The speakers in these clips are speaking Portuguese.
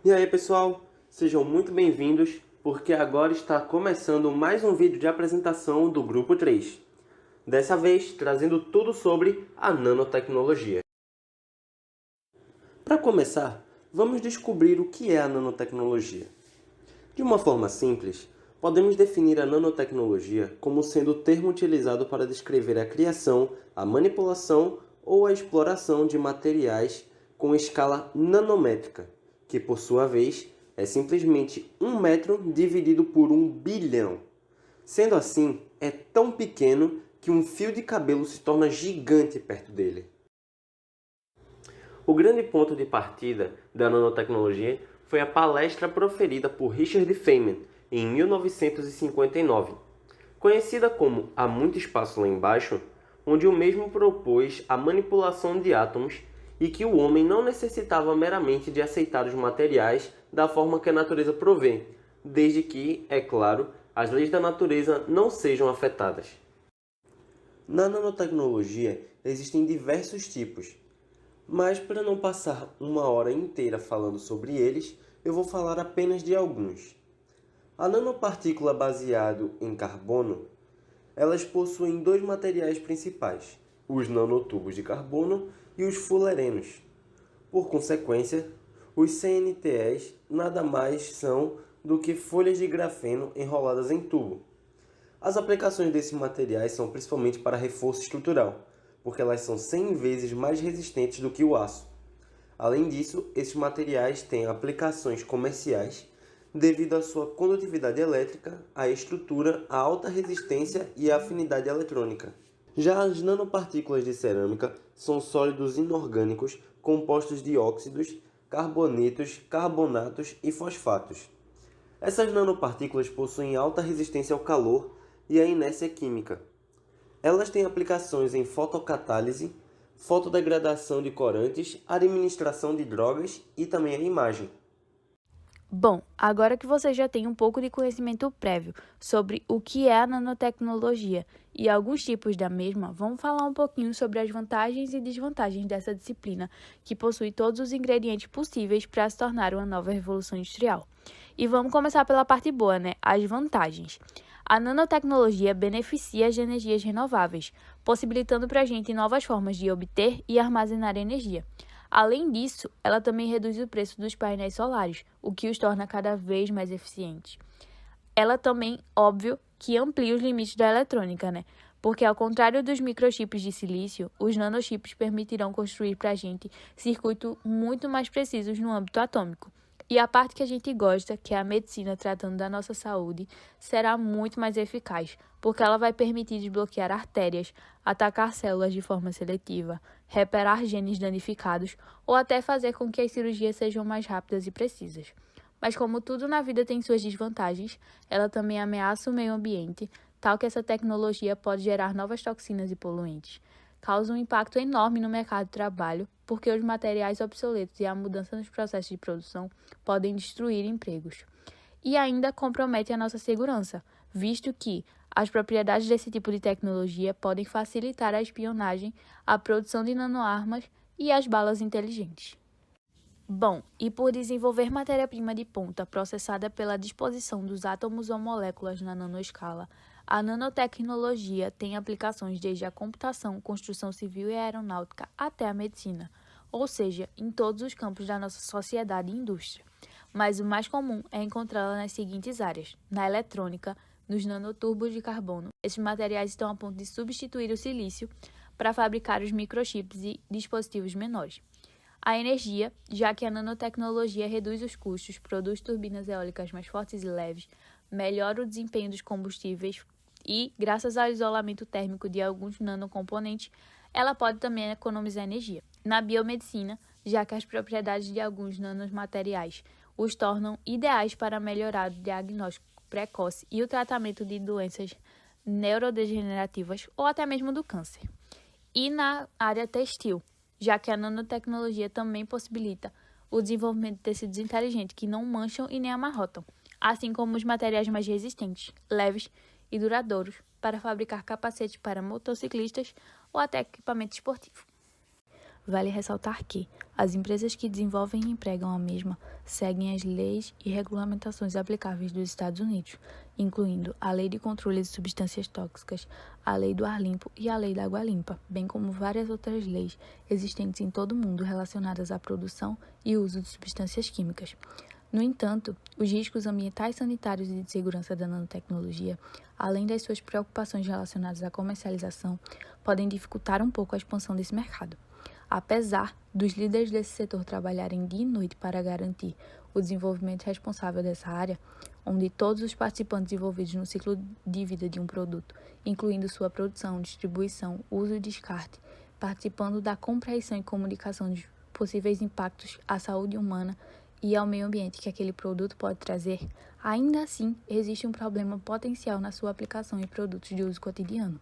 E aí pessoal, sejam muito bem-vindos, porque agora está começando mais um vídeo de apresentação do Grupo 3. Dessa vez, trazendo tudo sobre a nanotecnologia. Para começar, vamos descobrir o que é a nanotecnologia. De uma forma simples, podemos definir a nanotecnologia como sendo o termo utilizado para descrever a criação, a manipulação ou a exploração de materiais com escala nanométrica, que por sua vez é simplesmente 1 metro dividido por 1 bilhão. Sendo assim, é tão pequeno que um fio de cabelo se torna gigante perto dele. O grande ponto de partida da nanotecnologia foi a palestra proferida por Richard Feynman em 1959, conhecida como Há Muito Espaço Lá Embaixo, onde o mesmo propôs a manipulação de átomos e que o homem não necessitava meramente de aceitar os materiais da forma que a natureza provê, desde que, é claro, as leis da natureza não sejam afetadas. Na nanotecnologia existem diversos tipos, mas para não passar uma hora inteira falando sobre eles, eu vou falar apenas de alguns. A nanopartícula baseado em carbono, elas possuem dois materiais principais, os nanotubos de carbono e os fullerenos. Por consequência, os CNTEs nada mais são do que folhas de grafeno enroladas em tubo. As aplicações desses materiais são principalmente para reforço estrutural, porque elas são 100 vezes mais resistentes do que o aço. Além disso, esses materiais têm aplicações comerciais devido à sua condutividade elétrica, à estrutura, à alta resistência e à afinidade eletrônica. Já as nanopartículas de cerâmica são sólidos inorgânicos compostos de óxidos, carbonetos, carbonatos e fosfatos. Essas nanopartículas possuem alta resistência ao calor e à inércia química. Elas têm aplicações em fotocatálise, fotodegradação de corantes, administração de drogas e também a imagem. Bom, agora que você já tem um pouco de conhecimento prévio sobre o que é a nanotecnologia e alguns tipos da mesma, vamos falar um pouquinho sobre as vantagens e desvantagens dessa disciplina, que possui todos os ingredientes possíveis para se tornar uma nova revolução industrial. E vamos começar pela parte boa, né? As vantagens. A nanotecnologia beneficia as energias renováveis, possibilitando para a gente novas formas de obter e armazenar energia. Além disso, ela também reduz o preço dos painéis solares, o que os torna cada vez mais eficientes. Ela também, óbvio, que amplia os limites da eletrônica, né? Porque, ao contrário dos microchips de silício, os nanochips permitirão construir para a gente circuitos muito mais precisos no âmbito atômico. E a parte que a gente gosta, que é a medicina tratando da nossa saúde, será muito mais eficaz, porque ela vai permitir desbloquear artérias, atacar células de forma seletiva, reparar genes danificados ou até fazer com que as cirurgias sejam mais rápidas e precisas. Mas como tudo na vida tem suas desvantagens, ela também ameaça o meio ambiente, tal que essa tecnologia pode gerar novas toxinas e poluentes. Causa um impacto enorme no mercado de trabalho, porque os materiais obsoletos e a mudança nos processos de produção podem destruir empregos. E ainda compromete a nossa segurança, visto que as propriedades desse tipo de tecnologia podem facilitar a espionagem, a produção de nanoarmas e as balas inteligentes. Bom, e por desenvolver matéria-prima de ponta processada pela disposição dos átomos ou moléculas na nanoescala, a nanotecnologia tem aplicações desde a computação, construção civil e aeronáutica até a medicina, ou seja, em todos os campos da nossa sociedade e indústria. Mas o mais comum é encontrá-la nas seguintes áreas: na eletrônica, nos nanotubos de carbono. Esses materiais estão a ponto de substituir o silício para fabricar os microchips e dispositivos menores. A energia, já que a nanotecnologia reduz os custos, produz turbinas eólicas mais fortes e leves, melhora o desempenho dos combustíveis e, graças ao isolamento térmico de alguns nanocomponentes, ela pode também economizar energia. Na biomedicina, já que as propriedades de alguns nanomateriais os tornam ideais para melhorar o diagnóstico precoce e o tratamento de doenças neurodegenerativas ou até mesmo do câncer. E na área textil, já que a nanotecnologia também possibilita o desenvolvimento de tecidos inteligentes que não mancham e nem amarrotam, assim como os materiais mais resistentes, leves e duradouros para fabricar capacetes para motociclistas ou até equipamento esportivo. Vale ressaltar que as empresas que desenvolvem e empregam a mesma seguem as leis e regulamentações aplicáveis dos Estados Unidos, incluindo a Lei de Controle de Substâncias Tóxicas, a Lei do Ar Limpo e a Lei da Água Limpa, bem como várias outras leis existentes em todo o mundo relacionadas à produção e uso de substâncias químicas. No entanto, os riscos ambientais, sanitários e de segurança da nanotecnologia, além das suas preocupações relacionadas à comercialização, podem dificultar um pouco a expansão desse mercado. Apesar dos líderes desse setor trabalharem dia e noite para garantir o desenvolvimento responsável dessa área, onde todos os participantes envolvidos no ciclo de vida de um produto, incluindo sua produção, distribuição, uso e descarte, participando da compreensão e comunicação dos possíveis impactos à saúde humana e ao meio ambiente que aquele produto pode trazer, ainda assim existe um problema potencial na sua aplicação em produtos de uso cotidiano,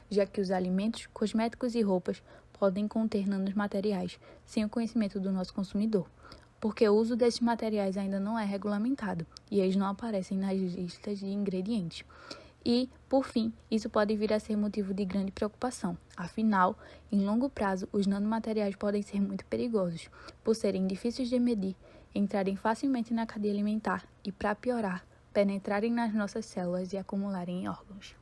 já que os alimentos, cosméticos e roupas podem conter nanomateriais sem o conhecimento do nosso consumidor, porque o uso desses materiais ainda não é regulamentado e eles não aparecem nas listas de ingredientes. E, por fim, isso pode vir a ser motivo de grande preocupação. Afinal, em longo prazo, os nanomateriais podem ser muito perigosos, por serem difíceis de medir, entrarem facilmente na cadeia alimentar e, para piorar, penetrarem nas nossas células e acumularem em órgãos.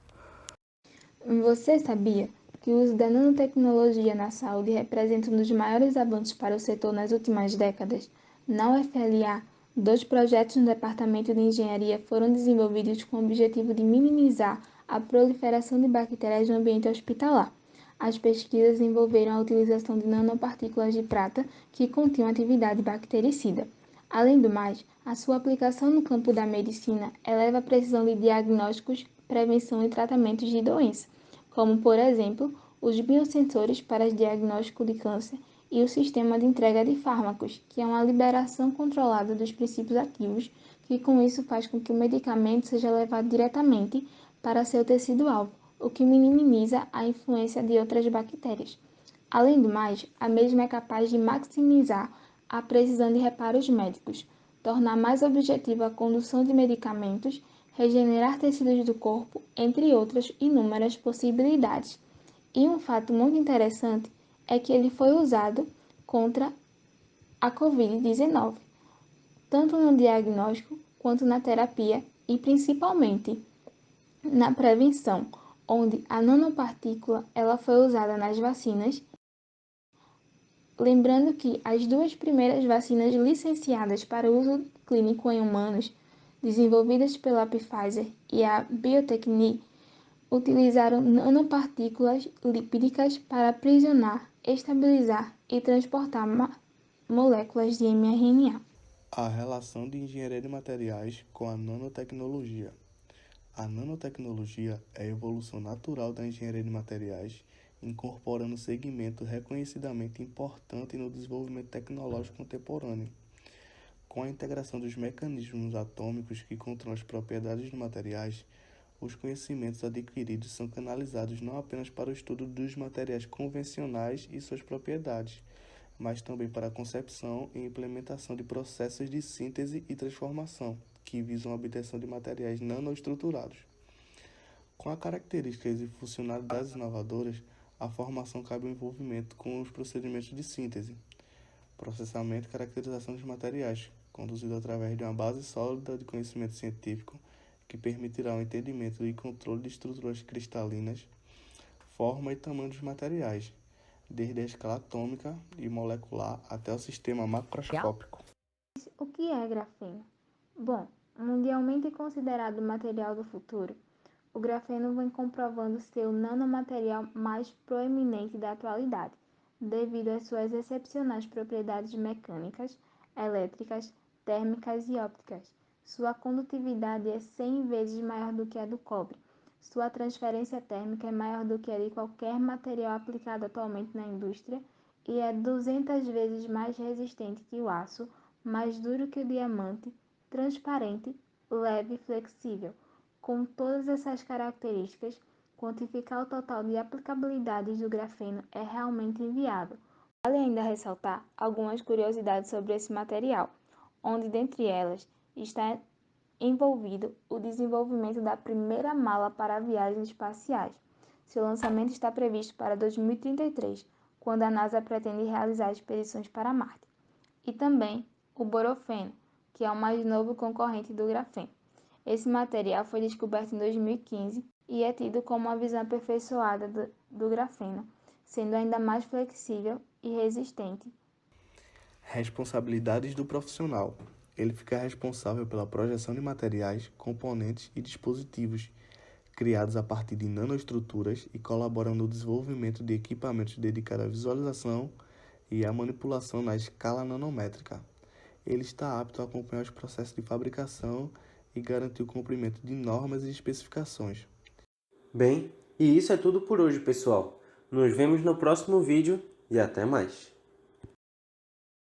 Você sabia que o uso da nanotecnologia na saúde representa um dos maiores avanços para o setor nas últimas décadas? Na UFLA, 2 projetos no Departamento de Engenharia foram desenvolvidos com o objetivo de minimizar a proliferação de bactérias no ambiente hospitalar. As pesquisas envolveram a utilização de nanopartículas de prata que continham atividade bactericida. Além do mais, a sua aplicação no campo da medicina eleva a precisão de diagnósticos, prevenção e tratamentos de doenças, como, por exemplo, os biosensores para diagnóstico de câncer e o sistema de entrega de fármacos, que é uma liberação controlada dos princípios ativos, que com isso faz com que o medicamento seja levado diretamente para seu tecido-alvo, o que minimiza a influência de outras bactérias. Além do mais, a mesma é capaz de maximizar a precisão de reparos médicos, tornar mais objetiva a condução de medicamentos, regenerar tecidos do corpo, entre outras inúmeras possibilidades. E um fato muito interessante é que ele foi usado contra a Covid-19, tanto no diagnóstico quanto na terapia e principalmente na prevenção, onde a nanopartícula ela foi usada nas vacinas. Lembrando que as 2 primeiras vacinas licenciadas para uso clínico em humanos, desenvolvidas pela Pfizer e a Biotechnik, utilizaram nanopartículas lipídicas para aprisionar, estabilizar e transportar moléculas de mRNA. A relação de engenharia de materiais com a nanotecnologia. A nanotecnologia é a evolução natural da engenharia de materiais, incorporando um segmento reconhecidamente importante no desenvolvimento tecnológico contemporâneo. Com a integração dos mecanismos atômicos que controlam as propriedades dos materiais, os conhecimentos adquiridos são canalizados não apenas para o estudo dos materiais convencionais e suas propriedades, mas também para a concepção e implementação de processos de síntese e transformação, que visam a obtenção de materiais nanoestruturados. Com as características e funcionalidades inovadoras, a formação cabe ao envolvimento com os procedimentos de síntese, processamento e caracterização dos materiais, conduzido através de uma base sólida de conhecimento científico que permitirá o entendimento e controle de estruturas cristalinas, forma e tamanho dos materiais, desde a escala atômica e molecular até o sistema macroscópico. O que é grafeno? Bom, mundialmente considerado o material do futuro, o grafeno vem comprovando ser o nanomaterial mais proeminente da atualidade, devido às suas excepcionais propriedades mecânicas, elétricas, térmicas e ópticas. Sua condutividade é 100 vezes maior do que a do cobre. Sua transferência térmica é maior do que a de qualquer material aplicado atualmente na indústria e é 200 vezes mais resistente que o aço, mais duro que o diamante, transparente, leve e flexível. Com todas essas características, quantificar o total de aplicabilidades do grafeno é realmente inviável. Vale ainda ressaltar algumas curiosidades sobre esse material, onde dentre elas está envolvido o desenvolvimento da primeira mala para viagens espaciais. Seu lançamento está previsto para 2033, quando a NASA pretende realizar expedições para Marte. E também o borofeno, que é o mais novo concorrente do grafeno. Esse material foi descoberto em 2015 e é tido como uma visão aperfeiçoada do grafeno, sendo ainda mais flexível e resistente. Responsabilidades do profissional. Ele fica responsável pela projeção de materiais, componentes e dispositivos criados a partir de nanoestruturas e colabora no desenvolvimento de equipamentos dedicados à visualização e à manipulação na escala nanométrica. Ele está apto a acompanhar os processos de fabricação e garantir o cumprimento de normas e especificações. Bem, e isso é tudo por hoje, pessoal. Nos vemos no próximo vídeo e até mais!